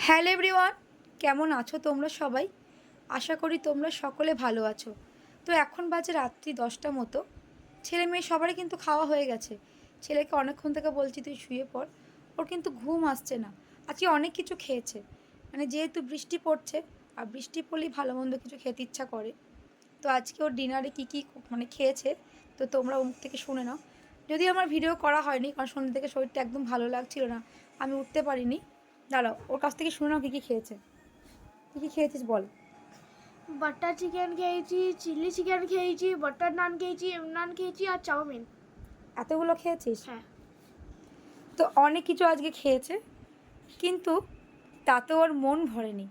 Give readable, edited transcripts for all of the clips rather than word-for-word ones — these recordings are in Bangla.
হ্যালো এভরিওয়ান, কেমন আছো তোমরা সবাই? আশা করি তোমরা সকলে ভালো আছো। তো এখন বাজে রাত্রি 10টা মতো। ছেলে মেয়ে সবারই কিন্তু খাওয়া হয়ে গেছে। ছেলেকে অনেকক্ষণ থেকে বলছি তুই শুয়ে পড়, ওর কিন্তু ঘুম আসছে না। আজকে অনেক কিছু খেয়েছে, মানে যেহেতু বৃষ্টি পড়ছে, আর বৃষ্টি পড়লেই ভালো মন্দ কিছু খেতে ইচ্ছা করে। তো আজকে ওর ডিনারে কী কী মানে খেয়েছে, তো তোমরা ওর মুখ থেকে শুনে নাও। যদি আমার ভিডিও করা হয়নি, কারণ সন্ধ্যে থেকে শরীরটা একদম ভালো লাগছিল না, আমি উঠতে পারিনি। দাঁড়াও, ওর কাছ থেকে শুনে নাও কী কী খেয়েছে। কী কী খেয়েছিস বল। বাটার চিকেন খেয়েছি, চিলি চিকেন খেয়েছি, বাটার নান খেয়েছি, নান খেয়েছি আর চাউমিন। এতগুলো খেয়েছিস? হ্যাঁ। তো অনেক কিছু আজকে খেয়েছে, কিন্তু তাতে ওর মন ভরেনি।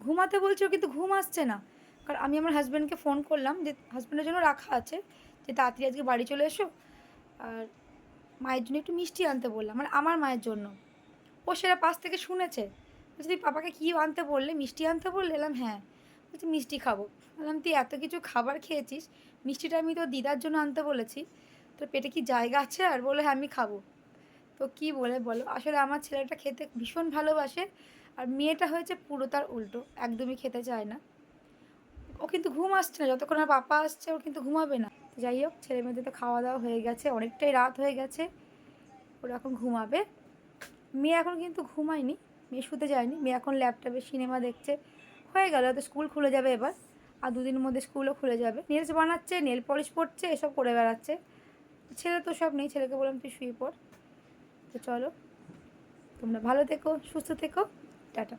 ঘুমাতে বলছে, ও কিন্তু ঘুম আসছে না। কারণ আমি আমার হাজব্যান্ডকে ফোন করলাম, যে হাজব্যান্ডের জন্য রাখা আছে, যে তাড়াতাড়ি আজকে বাড়ি চলে এসো, আর মায়ের জন্য একটু মিষ্টি আনতে বললাম, মানে আমার মায়ের জন্য। ও সেটা পাশ থেকে শুনেছে। বলছে তুই পাপাকে কী আনতে বললে, মিষ্টি আনতে বললে? এলাম হ্যাঁ। বলছি মিষ্টি খাবো। বললাম তুই এত কিছু খাবার খেয়েছিস, মিষ্টিটা আমি তোর দিদার জন্য আনতে বলেছি, তোর পেটে কি জায়গা আছে? আর বলে হ্যাঁ আমি খাবো। তো কী বলে বলো, আসলে আমার ছেলেটা খেতে ভীষণ ভালোবাসে, আর মেয়েটা হয়েছে পুরো তার উল্টো, একদমই খেতে চায় না। ও কিন্তু ঘুম আসছে না, যতক্ষণ আর পাপা আসছে ও কিন্তু ঘুমাবে না। তো যাই হোক, ছেলে মেয়েদের তো খাওয়া দাওয়া হয়ে গেছে, অনেকটাই রাত হয়ে গেছে, ওরা এখন ঘুমাবে। মেয়ে এখন কিন্তু ঘুমায়নি, মেয়ে শুতে যায়নি, মেয়ে এখন ল্যাপটপে সিনেমা দেখছে। হয়ে গেল, তো স্কুল খুলে যাবে এবার, আর দুদিনের মধ্যে স্কুলও খুলে যাবে। নেলস বানাচ্ছে, নেল পলিশ পড়ছে, এসব করে বেড়াচ্ছে। ছেলে তো সব নেই, ছেলেকে বললাম তুই শুয়ে পড়। তো চলো, তোমরা ভালো থেকো, সুস্থ থেকো, টাটা।